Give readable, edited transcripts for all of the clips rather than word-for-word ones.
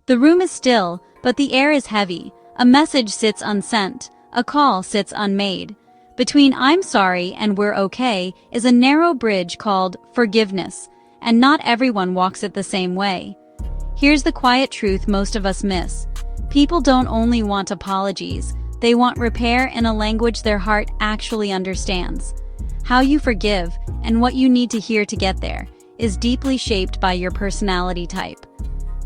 The room is still, but the air is heavy. A message sits unsent. A call sits unmade. Between "I'm sorry" and "we're okay" is a narrow bridge called forgiveness, and not everyone walks it the same way. Here's the quiet truth most of us miss. People don't only want apologies, they want repair in a language their heart actually understands. How you forgive, and what you need to hear to get there, is deeply shaped by your personality type.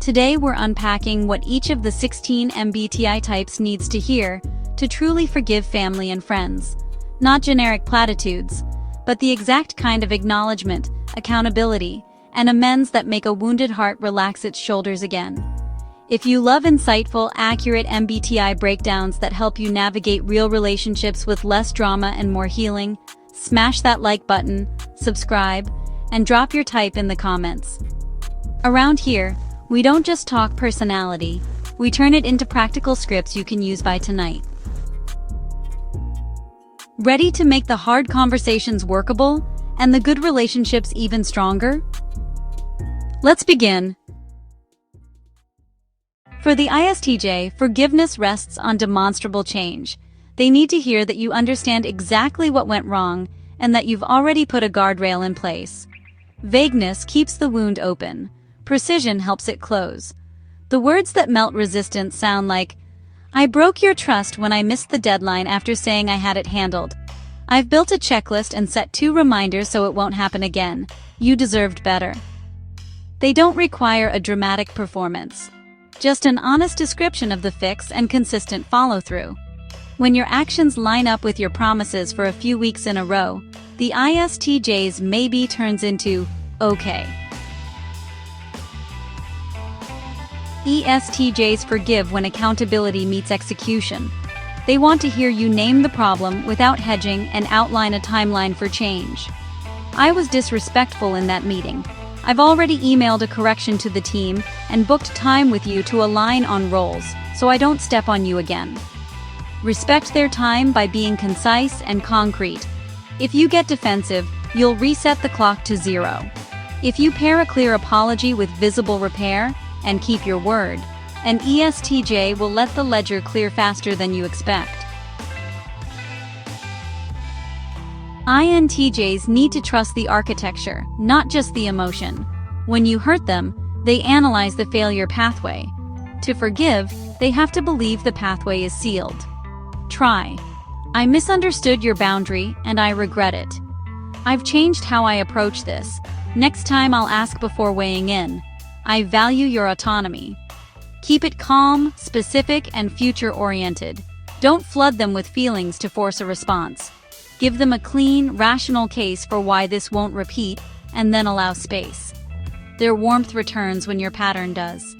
Today we're unpacking what each of the 16 MBTI types needs to hear to truly forgive family and friends. Not generic platitudes, but the exact kind of acknowledgement, accountability, and amends that make a wounded heart relax its shoulders again. If you love insightful, accurate MBTI breakdowns that help you navigate real relationships with less drama and more healing, smash that like button, subscribe, and drop your type in the comments. Around here, we don't just talk personality, we turn it into practical scripts you can use by tonight. Ready to make the hard conversations workable and the good relationships even stronger? Let's begin. For the ISTJ, forgiveness rests on demonstrable change. They need to hear that you understand exactly what went wrong and that you've already put a guardrail in place. Vagueness keeps the wound open. Precision helps it close. The words that melt resistance sound like, "I broke your trust when I missed the deadline after saying I had it handled. I've built a checklist and set 2 reminders so it won't happen again. You deserved better." They don't require a dramatic performance. Just an honest description of the fix and consistent follow-through. When your actions line up with your promises for a few weeks in a row, the ISTJ's maybe turns into okay. ESTJs forgive when accountability meets execution. They want to hear you name the problem without hedging and outline a timeline for change. "I was disrespectful in that meeting. I've already emailed a correction to the team and booked time with you to align on roles, so I don't step on you again." Respect their time by being concise and concrete. If you get defensive, you'll reset the clock to 0. If you pair a clear apology with visible repair, and keep your word, an ESTJ will let the ledger clear faster than you expect. INTJs need to trust the architecture, not just the emotion. When you hurt them, they analyze the failure pathway. To forgive, they have to believe the pathway is sealed. Try. "I misunderstood your boundary, and I regret it. I've changed how I approach this. Next time I'll ask before weighing in. I value your autonomy." Keep it calm, specific, and future-oriented. Don't flood them with feelings to force a response. Give them a clean, rational case for why this won't repeat, and then allow space. Their warmth returns when your pattern does.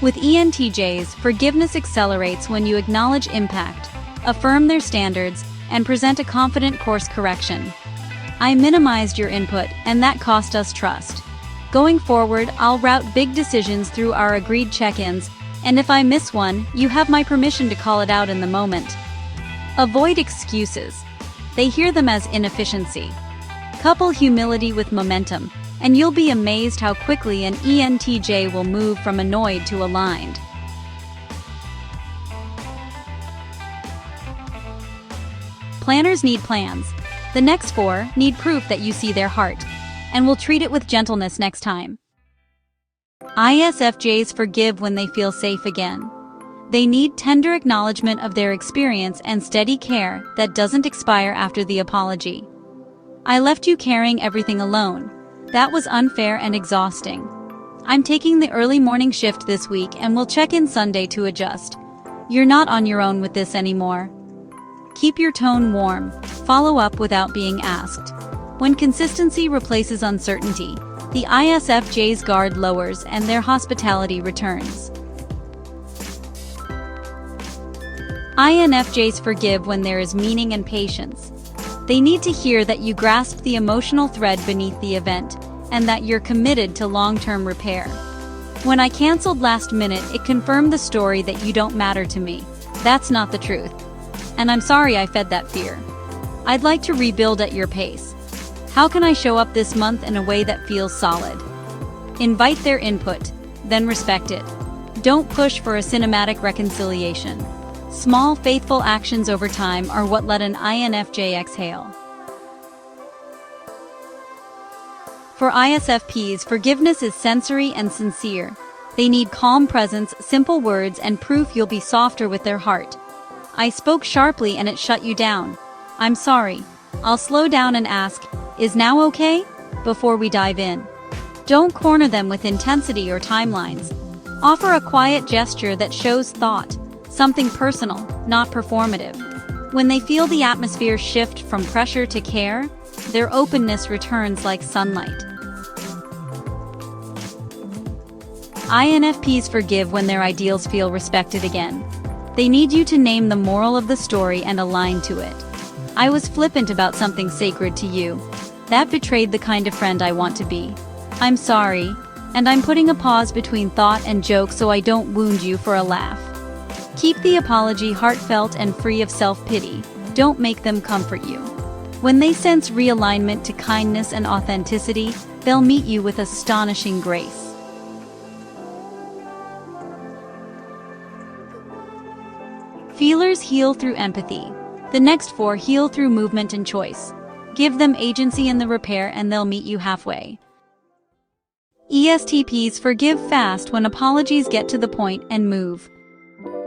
With ENTJs, forgiveness accelerates when you acknowledge impact, affirm their standards, and present a confident course correction. "I minimized your input, and that cost us trust. Going forward, I'll route big decisions through our agreed check-ins, and if I miss one, you have my permission to call it out in the moment." Avoid excuses. They hear them as inefficiency. Couple humility with momentum, and you'll be amazed how quickly an ENTJ will move from annoyed to aligned. Planners need plans. The next 4 need proof that you see their heart, and we'll treat it with gentleness next time. ISFJs forgive when they feel safe again. They need tender acknowledgement of their experience and steady care that doesn't expire after the apology. "I left you carrying everything alone. That was unfair and exhausting. I'm taking the early morning shift this week and we'll check in Sunday to adjust. You're not on your own with this anymore." Keep your tone warm. Follow up without being asked. When consistency replaces uncertainty, the ISFJ's guard lowers and their hospitality returns. INFJs forgive when there is meaning and patience. They need to hear that you grasp the emotional thread beneath the event, and that you're committed to long-term repair. "When I canceled last minute, it confirmed the story that you don't matter to me. That's not the truth. And I'm sorry I fed that fear. I'd like to rebuild at your pace. How can I show up this month in a way that feels solid?" Invite their input, then respect it. Don't push for a cinematic reconciliation. Small, faithful actions over time are what let an INFJ exhale. For ISFPs, forgiveness is sensory and sincere. They need calm presence, simple words, and proof you'll be softer with their heart. I spoke sharply and it shut you down. I'm sorry. I'll slow down and ask, is now okay? Before we dive in. Don't corner them with intensity or timelines. Offer a quiet gesture that shows thought, something personal, not performative. When they feel the atmosphere shift from pressure to care, their openness returns like sunlight. INFPs forgive when their ideals feel respected again. They need you to name the moral of the story and align to it. I was flippant about something sacred to you. That betrayed the kind of friend I want to be. I'm sorry, and I'm putting a pause between thought and joke so I don't wound you for a laugh. Keep the apology heartfelt and free of self-pity. Don't make them comfort you. When they sense realignment to kindness and authenticity, they'll meet you with astonishing grace. Feelers heal through empathy. The next four heal through movement and choice. Give them agency in the repair and they'll meet you halfway. ESTPs forgive fast when apologies get to the point and move.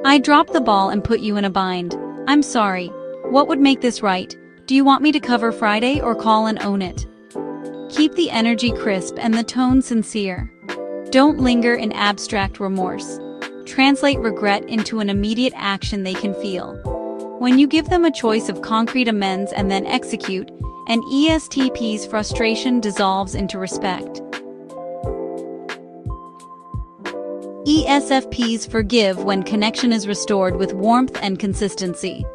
I dropped the ball and put you in a bind. I'm sorry. What would make this right? Do you want me to cover Friday or call and own it? Keep the energy crisp and the tone sincere. Don't linger in abstract remorse. Translate regret into an immediate action they can feel. When you give them a choice of concrete amends and then execute, an ESTP's frustration dissolves into respect. ESFPs forgive when connection is restored with warmth and consistency.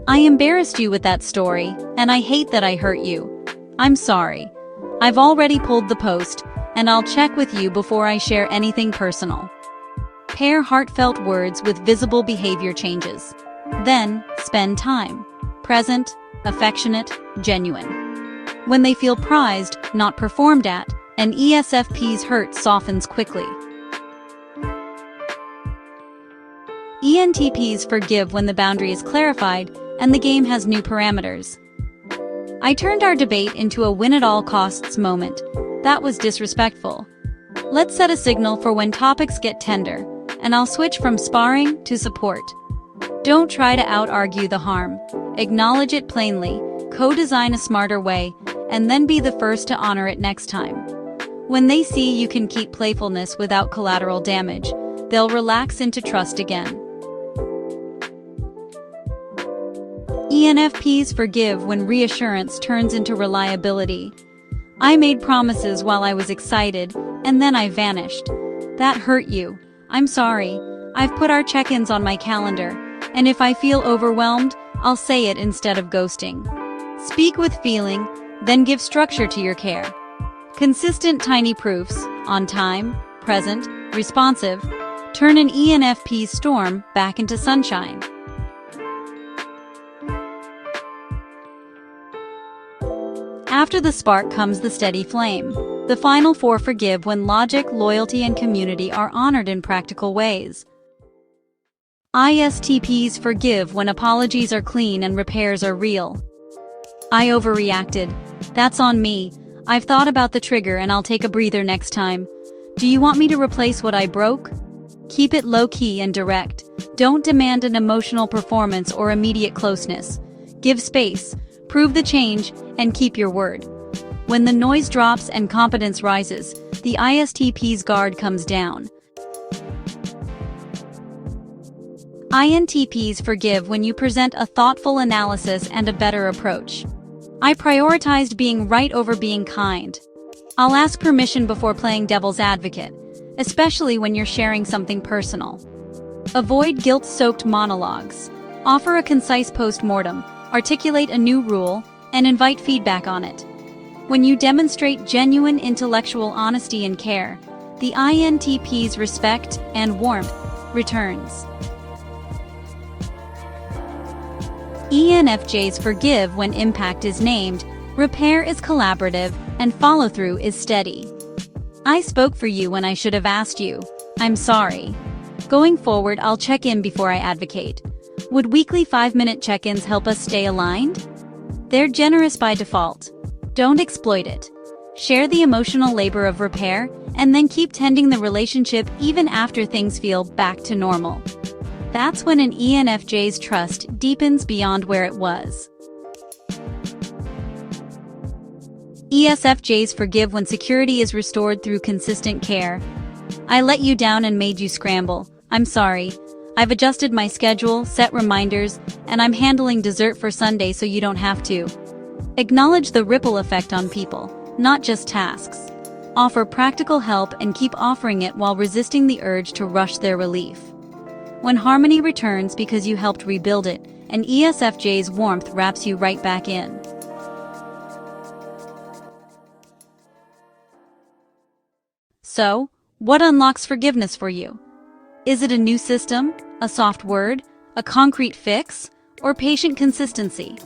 I embarrassed you with that story, and I hate that I hurt you. I'm sorry. I've already pulled the post, and I'll check with you before I share anything personal. Pair heartfelt words with visible behavior changes. Then, spend time. Present, affectionate, genuine. When they feel prized, not performed at, an ESFP's hurt softens quickly. ENTPs forgive when the boundary is clarified and the game has new parameters. I turned our debate into a win-at-all-costs moment. That was disrespectful. Let's set a signal for when topics get tender, and I'll switch from sparring to support. Don't try to out-argue the harm. Acknowledge it plainly, co-design a smarter way, and then be the first to honor it next time. When they see you can keep playfulness without collateral damage, they'll relax into trust again. ENFPs forgive when reassurance turns into reliability. I made promises while I was excited, and then I vanished. That hurt you. I'm sorry. I've put our check-ins on my calendar, and if I feel overwhelmed, I'll say it instead of ghosting. Speak with feeling, then give structure to your care. Consistent tiny proofs, on time, present, responsive, turn an ENFP's storm back into sunshine. After the spark comes the steady flame. The final four forgive when logic, loyalty, and community are honored in practical ways. ISTPs forgive when apologies are clean and repairs are real. I overreacted. That's on me. I've thought about the trigger and I'll take a breather next time. Do you want me to replace what I broke? Keep it low-key and direct. Don't demand an emotional performance or immediate closeness. Give space, prove the change, and keep your word. When the noise drops and competence rises, the ISTP's guard comes down. INTPs forgive when you present a thoughtful analysis and a better approach. I prioritized being right over being kind. I'll ask permission before playing devil's advocate, especially when you're sharing something personal. Avoid guilt-soaked monologues. Offer a concise post-mortem, articulate a new rule, and invite feedback on it. When you demonstrate genuine intellectual honesty and care, the INTP's respect and warmth returns. ENFJs forgive when impact is named, repair is collaborative, and follow-through is steady. I spoke for you when I should have asked you. I'm sorry. Going forward, I'll check in before I advocate. Would weekly 5-minute check-ins help us stay aligned? They're generous by default. Don't exploit it. Share the emotional labor of repair, and then keep tending the relationship even after things feel back to normal. That's when an ENFJ's trust deepens beyond where it was. ESFJs forgive when security is restored through consistent care. I let you down and made you scramble. I'm sorry. I've adjusted my schedule, set reminders, and I'm handling dessert for Sunday so you don't have to. Acknowledge the ripple effect on people, not just tasks. Offer practical help and keep offering it while resisting the urge to rush their relief. When harmony returns because you helped rebuild it, an ESFJ's warmth wraps you right back in. So, what unlocks forgiveness for you? Is it a new system, a soft word, a concrete fix, or patient consistency?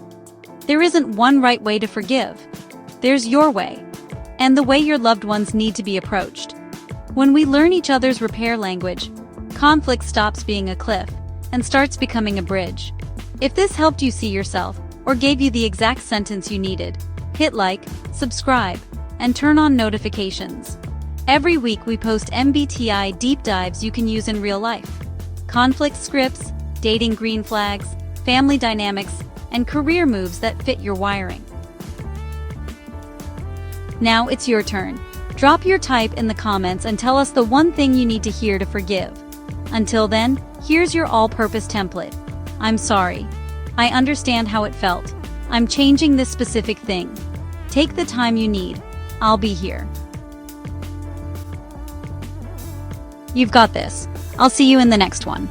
There isn't one right way to forgive. There's your way, and the way your loved ones need to be approached. When we learn each other's repair language, conflict stops being a cliff and starts becoming a bridge. If this helped you see yourself, or gave you the exact sentence you needed, hit like, subscribe, and turn on notifications. Every week we post MBTI deep dives you can use in real life. Conflict scripts, dating green flags, family dynamics, and career moves that fit your wiring. Now it's your turn. Drop your type in the comments and tell us the one thing you need to hear to forgive. Until then, here's your all-purpose template. I'm sorry. I understand how it felt. I'm changing this specific thing. Take the time you need. I'll be here. You've got this. I'll see you in the next one.